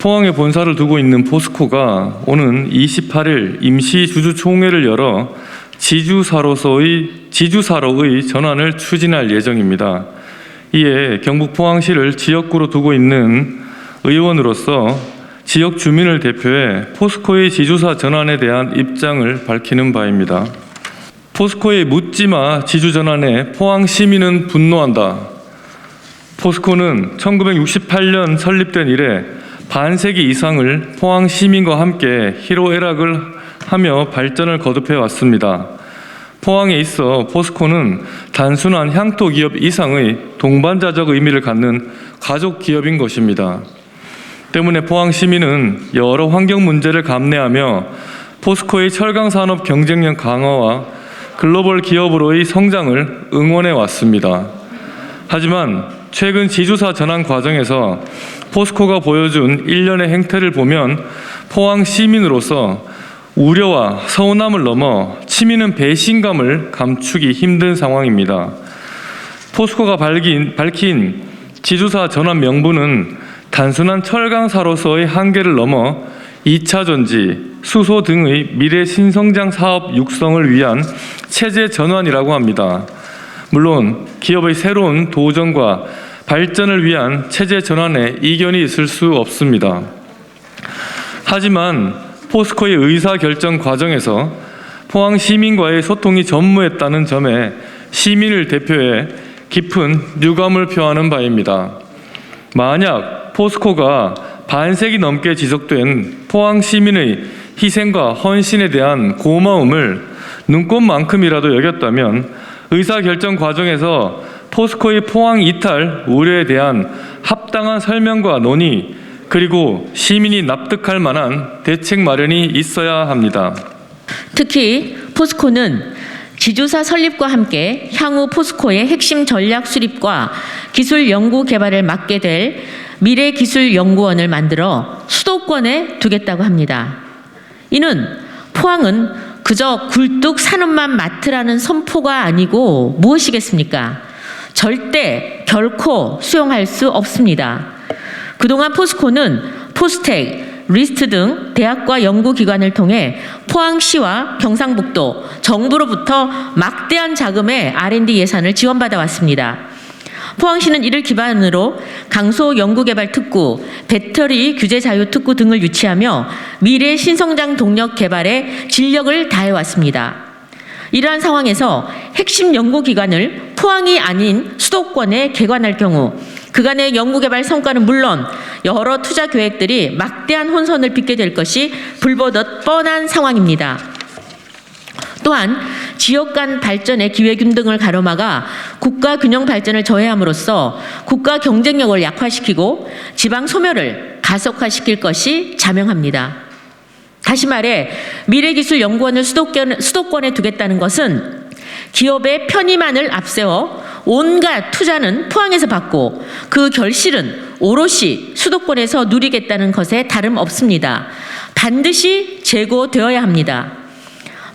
포항에 본사를 두고 있는 포스코가 오는 28일 임시 주주총회를 열어 지주사로의 전환을 추진할 예정입니다. 이에 경북 포항시를 지역구로 두고 있는 의원으로서 지역 주민을 대표해 포스코의 지주사 전환에 대한 입장을 밝히는 바입니다. 포스코의 묻지마 지주 전환에 포항 시민은 분노한다. 포스코는 1968년 설립된 이래 반세기 이상을 포항 시민과 함께 희로애락을 하며 발전을 거듭해 왔습니다. 포항에 있어 포스코는 단순한 향토 기업 이상의 동반자적 의미를 갖는 가족 기업인 것입니다. 때문에 포항 시민은 여러 환경 문제를 감내하며 포스코의 철강 산업 경쟁력 강화와 글로벌 기업으로의 성장을 응원해 왔습니다. 하지만 최근 지주사 전환 과정에서 포스코가 보여준 일련의 행태를 보면 포항 시민으로서 우려와 서운함을 넘어 치미는 배신감을 감추기 힘든 상황입니다. 포스코가 밝힌 지주사 전환 명분은 단순한 철강사로서의 한계를 넘어 2차 전지, 수소 등의 미래 신성장 사업 육성을 위한 체제 전환이라고 합니다. 물론 기업의 새로운 도전과 발전을 위한 체제 전환에 이견이 있을 수 없습니다. 하지만 포스코의 의사결정 과정에서 포항 시민과의 소통이 전무했다는 점에 시민을 대표해 깊은 유감을 표하는 바입니다. 만약 포스코가 반세기 넘게 지속된 포항 시민의 희생과 헌신에 대한 고마움을 눈꽃만큼이라도 여겼다면 의사결정 과정에서 포스코의 포항 이탈 우려에 대한 합당한 설명과 논의, 그리고 시민이 납득할 만한 대책 마련이 있어야 합니다. 특히 포스코는 지주사 설립과 함께 향후 포스코의 핵심 전략 수립과 기술 연구 개발을 맡게 될 미래기술연구원을 만들어 수도권에 두겠다고 합니다. 이는 포항은 그저 굴뚝 산업만 맡으라는 선포가 아니고 무엇이겠습니까? 절대 결코 수용할 수 없습니다. 그동안 포스코는 포스텍, 리스트 등 대학과 연구기관을 통해 포항시와 경상북도, 정부로부터 막대한 자금의 R&D 예산을 지원받아 왔습니다. 포항시는 이를 기반으로 강소 연구개발 특구, 배터리 규제 자유 특구 등을 유치하며 미래 신성장 동력 개발에 진력을 다해왔습니다. 이러한 상황에서 핵심 연구기관을 포항이 아닌 수도권에 개관할 경우 그간의 연구개발 성과는 물론 여러 투자 계획들이 막대한 혼선을 빚게 될 것이 불보듯 뻔한 상황입니다. 또한 지역 간 발전의 기회균 등을 가로막아 국가 균형 발전을 저해함으로써 국가 경쟁력을 약화시키고 지방 소멸을 가속화시킬 것이 자명합니다. 다시 말해 미래기술연구원을 수도권에 두겠다는 것은 기업의 편의만을 앞세워 온갖 투자는 포항에서 받고 그 결실은 오롯이 수도권에서 누리겠다는 것에 다름없습니다. 반드시 재고되어야 합니다.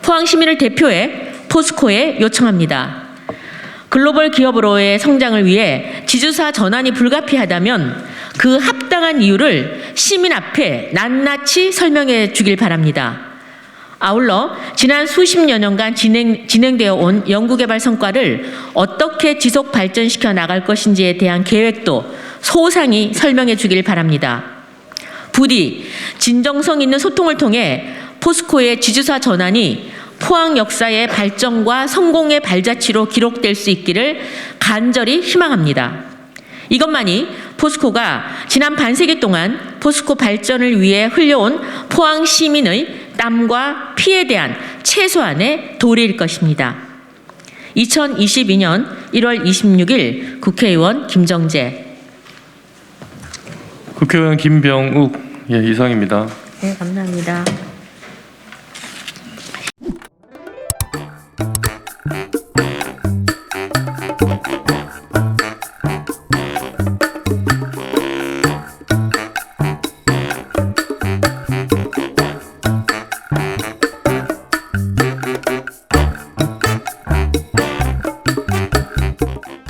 포항 시민을 대표해 포스코에 요청합니다. 글로벌 기업으로의 성장을 위해 지주사 전환이 불가피하다면 그 합당한 이유를 시민 앞에 낱낱이 설명해 주길 바랍니다. 아울러 지난 수십여 년간 진행되어 온 연구개발 성과를 어떻게 지속 발전시켜 나갈 것인지에 대한 계획도 소상히 설명해 주길 바랍니다. 부디 진정성 있는 소통을 통해 포스코의 지주사 전환이 포항 역사의 발전과 성공의 발자취로 기록될 수 있기를 간절히 희망합니다. 이것만이 포스코가 지난 반세기 동안 포스코 발전을 위해 흘려온 포항 시민의 땀과 피에 대한 최소한의 도리일 것입니다. 2022년 1월 26일 국회의원 김정재. 국회의원 김병욱, 이상입니다. 네, 감사합니다.